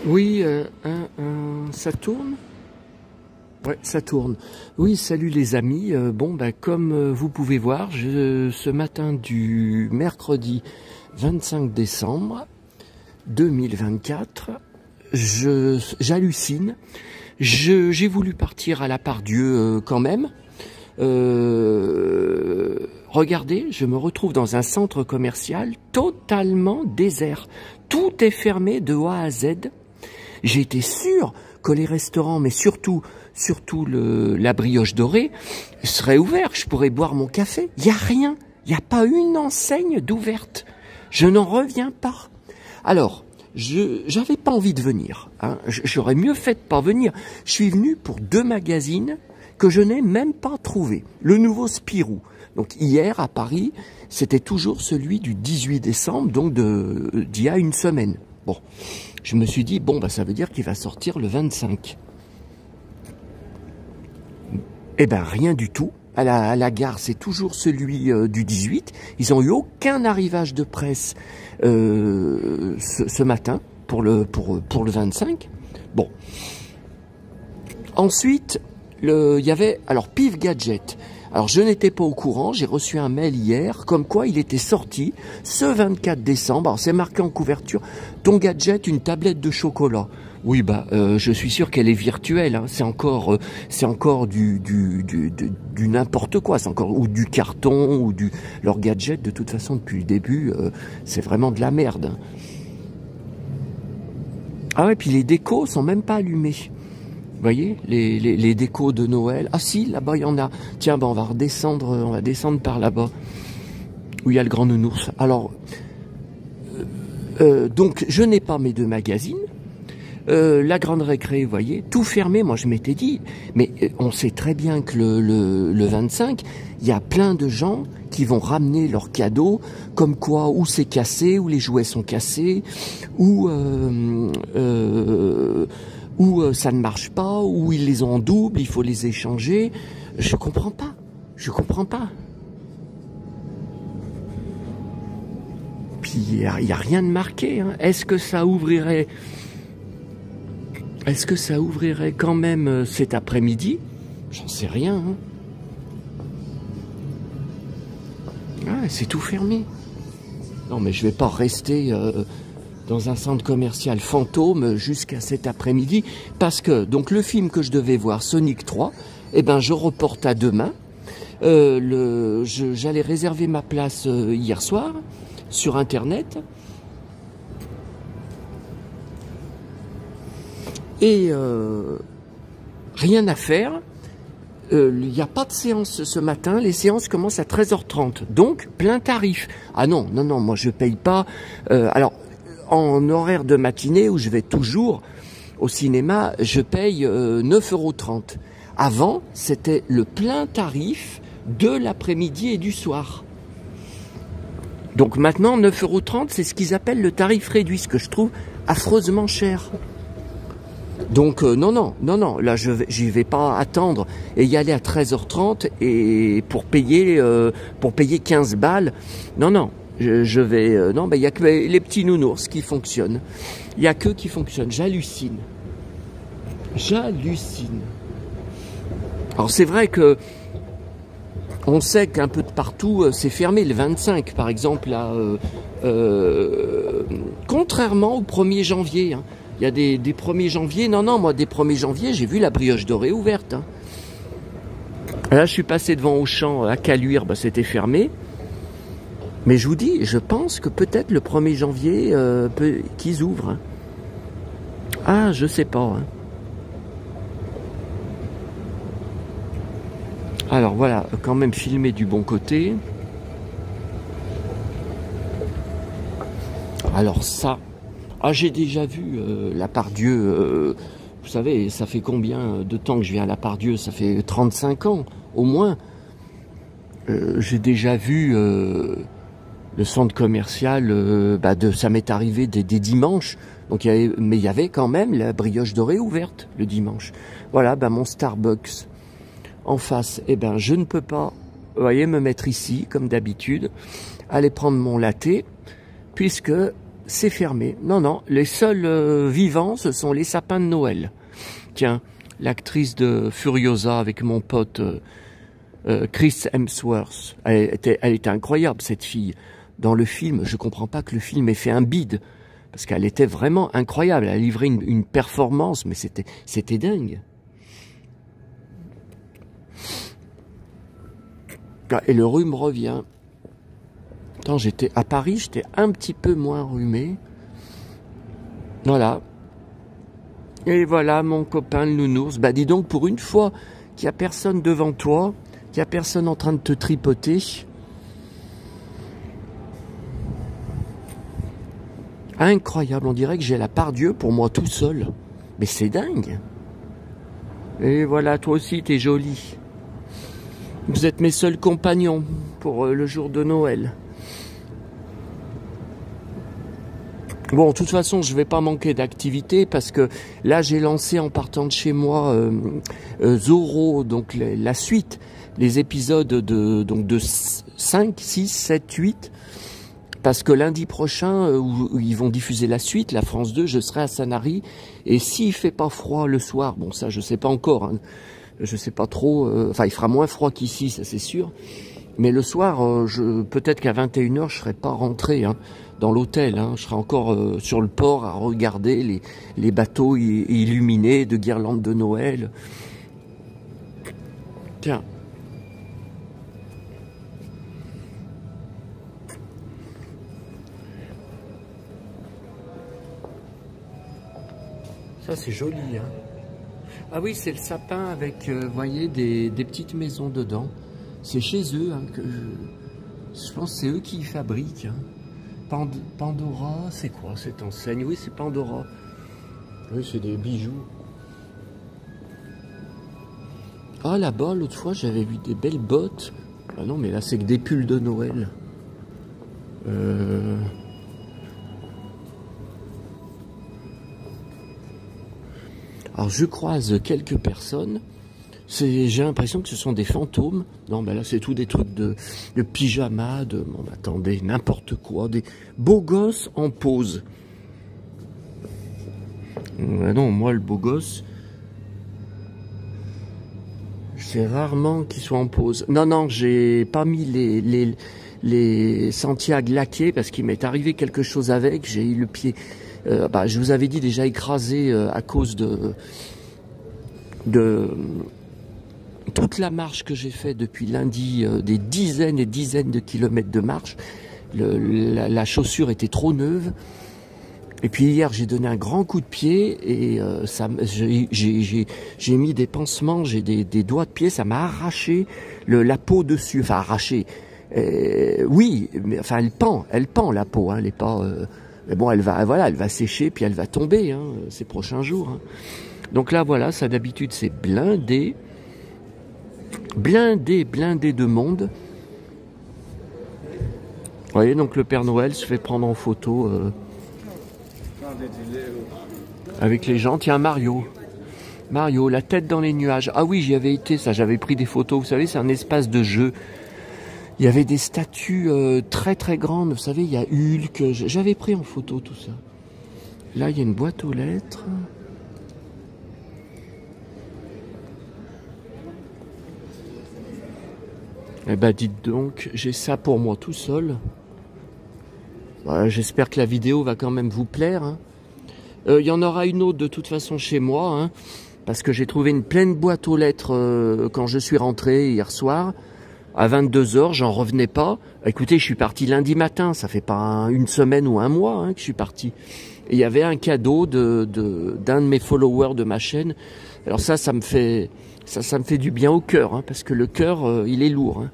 Oui, ça tourne? Ouais, ça tourne. Oui, salut les amis. Comme vous pouvez voir, ce matin du mercredi 25 décembre 2024, j'hallucine. J'ai voulu partir à la part Dieu quand même. Regardez, je me retrouve dans un centre commercial totalement désert. Tout est fermé de A à Z. J'ai été sûr que les restaurants, mais surtout la brioche dorée, seraient ouverts. Je pourrais boire mon café. Il n'y a rien. Il n'y a pas une enseigne d'ouverte. Je n'en reviens pas. Alors, j'avais pas envie de venir. Hein. J'aurais mieux fait de pas venir. Je suis venu pour 2 magazines que je n'ai même pas trouvé. Le nouveau Spirou. Donc hier à Paris, c'était toujours celui du 18 décembre, donc d'il y a une semaine. Bon, je me suis dit, ça veut dire qu'il va sortir le 25. Eh ben, rien du tout. À la gare, c'est toujours celui du 18. Ils n'ont eu aucun arrivage de presse ce matin pour le 25. Bon. Ensuite, il y avait, alors, Pif Gadget. Alors, je n'étais pas au courant, j'ai reçu un mail hier, comme quoi il était sorti ce 24 décembre. Alors, c'est marqué en couverture, ton gadget, une tablette de chocolat. Oui, je suis sûr qu'elle est virtuelle, hein. C'est encore du n'importe quoi, c'est encore, ou du carton, ou leur gadget, de toute façon, depuis le début, c'est vraiment de la merde. Ah ouais, puis les décos sont même pas allumés. Vous voyez, les décos de Noël. Ah si, là-bas, il y en a. Tiens, on va descendre par là-bas, où il y a le grand nounours. Alors, donc, je n'ai pas mes 2 magazines. La grande récré, vous voyez, tout fermé. Moi, je m'étais dit, mais on sait très bien que le 25, il y a plein de gens qui vont ramener leurs cadeaux, comme quoi, ou c'est cassé, ou les jouets sont cassés, ou ça ne marche pas, ou ils les ont en double, il faut les échanger. Je comprends pas. Je comprends pas. Puis il y a rien de marqué. Hein. Est-ce que ça ouvrirait quand même cet après-midi? J'en sais rien. Hein. Ah, c'est tout fermé. Non, mais je vais pas rester dans un centre commercial fantôme jusqu'à cet après-midi, parce que donc le film que je devais voir, Sonic 3, je reporte à demain. J'allais réserver ma place hier soir sur internet, et rien à faire. Il n'y a pas de séance ce matin, les séances commencent à 13h30, donc plein tarif. Ah non, moi je paye pas. Alors, en horaire de matinée, où je vais toujours au cinéma, je paye 9,30 €. Avant, c'était le plein tarif de l'après-midi et du soir. Donc maintenant, 9,30 €, c'est ce qu'ils appellent le tarif réduit, ce que je trouve affreusement cher. Donc non, là j'y vais pas attendre et y aller à 13h30 et pour payer 15 balles. Non, je vais non, il y a que les petits nounours qui fonctionnent. Il y a que qui fonctionnent. J'hallucine. Alors c'est vrai que on sait qu'un peu de partout c'est fermé. Le 25 par exemple là, contrairement au 1er janvier. Hein. Il y a des 1er janvier, moi des 1er janvier, j'ai vu la brioche dorée ouverte. Hein. Là, je suis passé devant Auchan à Caluire, c'était fermé. Mais je vous dis, je pense que peut-être le 1er janvier, qu'ils ouvrent. Hein. Ah, je sais pas. Hein. Alors voilà, quand même filmer du bon côté. Alors ça... Ah, j'ai déjà vu la part Dieu, vous savez, ça fait combien de temps que je viens à la part Dieu? Ça fait 35 ans, au moins. J'ai déjà vu le centre commercial, ça m'est arrivé des dimanches, donc mais il y avait quand même la brioche dorée ouverte le dimanche. Voilà, mon Starbucks en face, je ne peux pas, vous voyez, me mettre ici, comme d'habitude, aller prendre mon latte, puisque c'est fermé. Non, non, les seuls vivants, ce sont les sapins de Noël. Tiens, l'actrice de Furiosa avec mon pote Chris Hemsworth, elle était incroyable, cette fille. Dans le film, je comprends pas que le film ait fait un bide, parce qu'elle était vraiment incroyable. Elle a livré une performance, mais c'était dingue. Et le rhume revient. Quand j'étais à Paris, j'étais un petit peu moins rhumé. Voilà. Et voilà mon copain le nounours. Bah dis donc, pour une fois qu'il n'y a personne devant toi, qu'il n'y a personne en train de te tripoter. Incroyable, on dirait que j'ai la part Dieu pour moi tout seul. Mais c'est dingue. Et voilà, toi aussi t'es jolie. Vous êtes mes seuls compagnons pour le jour de Noël. Bon, de toute façon, je vais pas manquer d'activité parce que là, j'ai lancé en partant de chez moi Zorro, donc la suite, les épisodes de 5, 6, 7, 8. Parce que lundi prochain, où ils vont diffuser la suite, la France 2, je serai à Sanary. Et s'il fait pas froid le soir, bon ça je sais pas encore, hein, je sais pas trop, enfin il fera moins froid qu'ici, ça c'est sûr. Mais le soir, peut-être qu'à 21h, je serai pas rentré hein, dans l'hôtel. Hein, je serai encore sur le port à regarder les bateaux illuminés de guirlandes de Noël. Tiens. Ça c'est joli. Hein. Ah oui, c'est le sapin avec, vous voyez, des petites maisons dedans. C'est chez eux hein, que je pense que c'est eux qui y fabriquent. Hein. Pandora, c'est quoi cette enseigne? Oui, c'est Pandora. Oui, c'est des bijoux. Ah là-bas, l'autre fois, j'avais vu des belles bottes. Ah non, mais là, c'est que des pulls de Noël. Alors, je croise quelques personnes. J'ai l'impression que ce sont des fantômes. Non, ben là, c'est tout des trucs de pyjama, bon, attendez, n'importe quoi. Des beaux gosses en pause. Ben non, moi, le beau gosse, c'est rarement qu'ils soient en pause. Non, non, j'ai pas mis les Santiago laqués parce qu'il m'est arrivé quelque chose avec. J'ai eu le pied, je vous avais dit, déjà écrasé à cause de toute la marche que j'ai fait depuis lundi, des dizaines et dizaines de kilomètres de marche. La chaussure était trop neuve. Et puis hier, j'ai donné un grand coup de pied et j'ai mis des pansements, j'ai des doigts de pied, ça m'a arraché la peau dessus, enfin arraché. Oui, mais enfin elle pend la peau, hein, elle est pas. Mais bon, elle va sécher puis elle va tomber hein, ces prochains jours. Hein. Donc là, voilà, ça d'habitude c'est blindé de monde. Vous voyez, donc le Père Noël se fait prendre en photo avec les gens. Tiens, Mario, la tête dans les nuages. Ah oui, j'y avais été, ça, j'avais pris des photos. Vous savez, c'est un espace de jeu. Il y avait des statues très très grandes. Vous savez, il y a Hulk. J'avais pris en photo tout ça. Là, il y a une boîte aux lettres. Eh ben, dites donc, j'ai ça pour moi tout seul. J'espère que la vidéo va quand même vous plaire. Hein. Il y en aura une autre de toute façon chez moi, hein, parce que j'ai trouvé une pleine boîte aux lettres quand je suis rentré hier soir. À 22h, j'en revenais pas. Écoutez, je suis parti lundi matin, ça fait pas une semaine ou un mois hein, que je suis parti. Et il y avait un cadeau d'un de mes followers de ma chaîne. Alors ça me fait du bien au cœur, hein, parce que le cœur, il est lourd. Hein.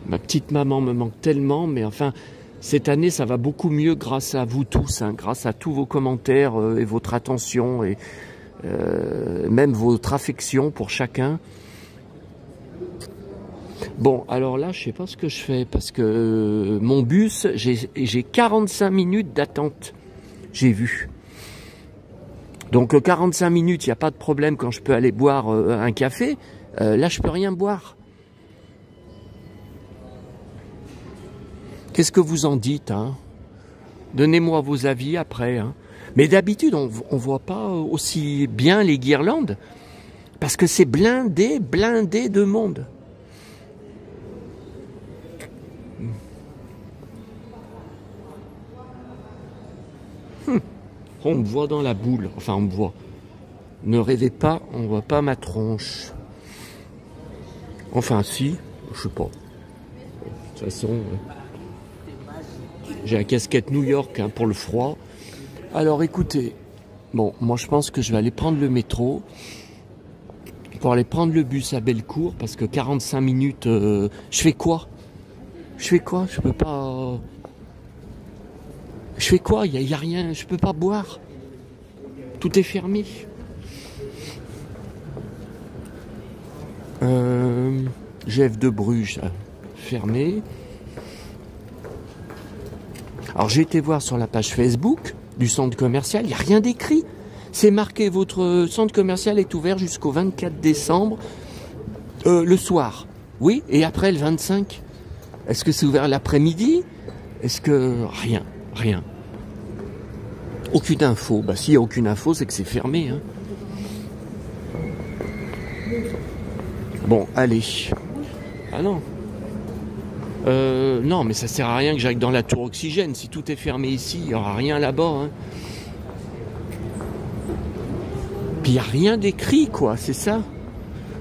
Ma petite maman me manque tellement, mais enfin, cette année, ça va beaucoup mieux grâce à vous tous, hein, grâce à tous vos commentaires et votre attention et même votre affection pour chacun. Bon, alors là, je sais pas ce que je fais parce que mon bus, j'ai 45 minutes d'attente. J'ai vu. Donc 45 minutes, il n'y a pas de problème quand je peux aller boire un café. Là, je peux rien boire. Qu'est-ce que vous en dites, hein? Donnez-moi vos avis après. Hein. Mais d'habitude, on voit pas aussi bien les guirlandes. Parce que c'est blindé, blindé de monde. On me voit dans la boule. Enfin, on me voit. Ne rêvez pas, on voit pas ma tronche. Enfin, si, je sais pas. De toute façon, j'ai la casquette New York hein, pour le froid. Alors, écoutez. Bon, moi, je pense que je vais aller prendre le métro. Pour aller prendre le bus à Bellecour. Parce que 45 minutes, je fais quoi? Je fais quoi? Je peux pas... Je fais quoi? Il y a rien, je peux pas boire. Tout est fermé. GF de Bruges, fermé. Alors j'ai été voir sur la page Facebook du centre commercial, il n'y a rien d'écrit. C'est marqué, votre centre commercial est ouvert jusqu'au 24 décembre, le soir. Oui, et après le 25? Est-ce que c'est ouvert l'après-midi? Est-ce que... Rien. Aucune info. Bah s'il n'y a aucune info, c'est que c'est fermé. Hein. Bon, allez. Ah non. Non, mais ça sert à rien que j'aille dans la tour Oxygène. Si tout est fermé ici, il n'y aura rien là-bas. Hein. Puis il n'y a rien d'écrit, quoi, c'est ça.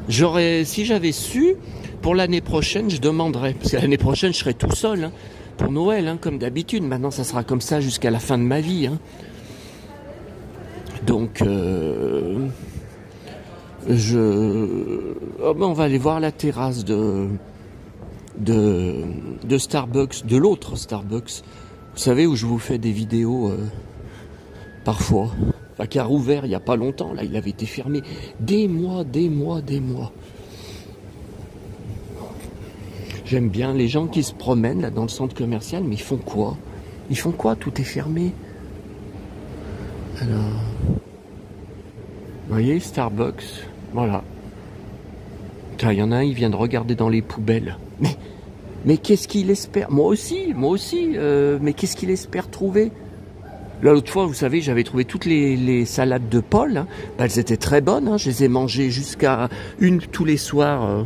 Si j'avais su, pour l'année prochaine, je demanderais. Parce que l'année prochaine, je serai tout seul. Hein, pour Noël, hein, comme d'habitude. Maintenant, ça sera comme ça jusqu'à la fin de ma vie. Hein. Donc, on va aller voir la terrasse de Starbucks, de l'autre Starbucks. Vous savez, où je vous fais des vidéos parfois. Enfin, qui a rouvert il n'y a pas longtemps. Là, il avait été fermé des mois. J'aime bien les gens qui se promènent là dans le centre commercial, mais ils font quoi? Ils font quoi? Tout est fermé. Alors, vous voyez, Starbucks, voilà. Putain, il y en a un, il vient de regarder dans les poubelles. Mais qu'est-ce qu'il espère? Moi aussi, mais qu'est-ce qu'il espère trouver? Là, l'autre fois, vous savez, j'avais trouvé toutes les salades de Paul. Hein. Bah, elles étaient très bonnes. Hein. Je les ai mangées jusqu'à une tous les soirs.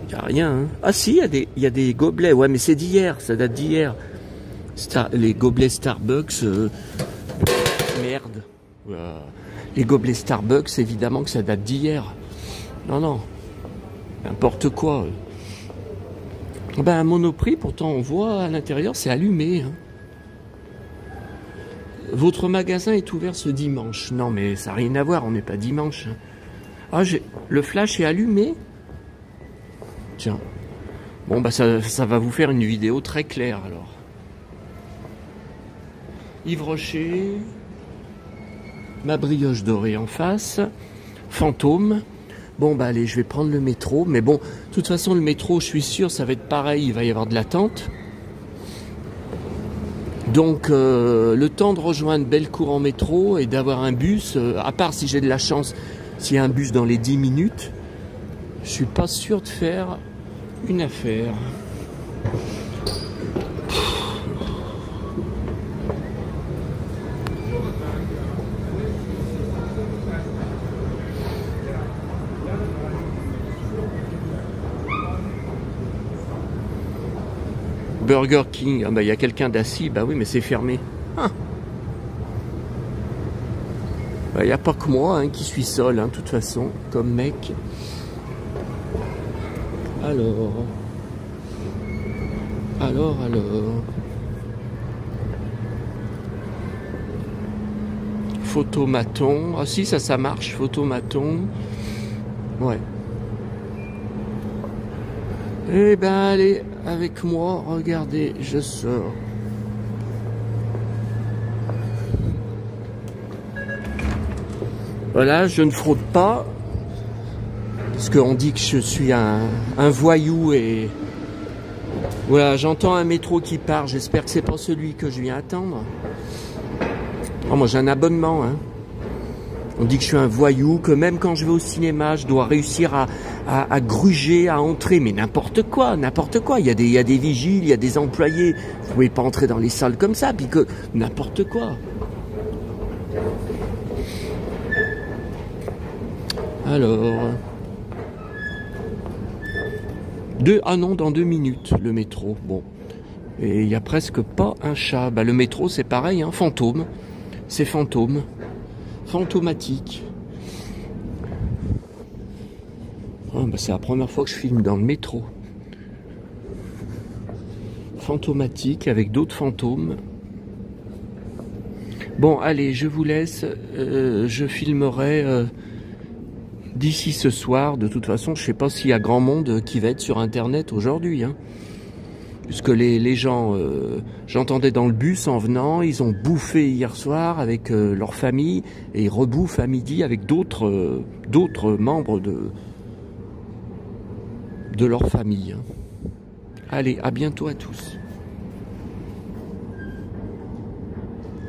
Il n'y a rien. Hein. Ah si, il y a des gobelets. Ouais, mais c'est d'hier. Ça date d'hier. Les gobelets Starbucks. Merde. Les gobelets Starbucks, évidemment que ça date d'hier. Non. N'importe quoi. Ben, à Monoprix, pourtant, on voit à l'intérieur, c'est allumé. Hein. Votre magasin est ouvert ce dimanche. Non, mais ça n'a rien à voir, on n'est pas dimanche. Ah, le flash est allumé. Tiens. Bon, bah ça va vous faire une vidéo très claire, alors. Yves Rocher. Ma brioche dorée en face. Fantôme. Bon, bah allez, je vais prendre le métro. Mais bon, de toute façon, le métro, je suis sûr, ça va être pareil. Il va y avoir de l'attente. Donc, le temps de rejoindre Bellecour en métro et d'avoir un bus, à part si j'ai de la chance, s'il y a un bus dans les 10 minutes, je suis pas sûr de faire une affaire. Burger King, ah bah il y a quelqu'un d'assis, bah oui mais c'est fermé. Ah. Bah, il n'y a pas que moi hein, qui suis seul, hein, de toute façon, comme mec. Alors. Photomaton. Ah si, ça marche, photomaton. Ouais. Eh ben allez, avec moi, regardez, je sors. Voilà, je ne fraude pas. Parce qu'on dit que je suis un voyou et... Voilà, j'entends un métro qui part, j'espère que c'est pas celui que je viens attendre. Oh, moi j'ai un abonnement, hein. On dit que je suis un voyou, que même quand je vais au cinéma, je dois réussir à gruger, à entrer, mais n'importe quoi, n'importe quoi. Il y a des vigiles, il y a des employés. Vous pouvez pas entrer dans les salles comme ça, puis que n'importe quoi. Alors, dans 2 minutes, le métro. Bon, et il y a presque pas un chat. Bah, le métro, c'est pareil, hein, fantôme. C'est fantôme, fantomatique. Oh, bah, c'est la première fois que je filme dans le métro. Fantomatique avec d'autres fantômes. Bon, allez, je vous laisse. Je filmerai d'ici ce soir. De toute façon, je sais pas s'il y a grand monde qui va être sur Internet aujourd'hui. Hein. Puisque les gens, j'entendais dans le bus en venant, ils ont bouffé hier soir avec leur famille et ils rebouffent à midi avec d'autres membres de leur famille. Allez, à bientôt à tous.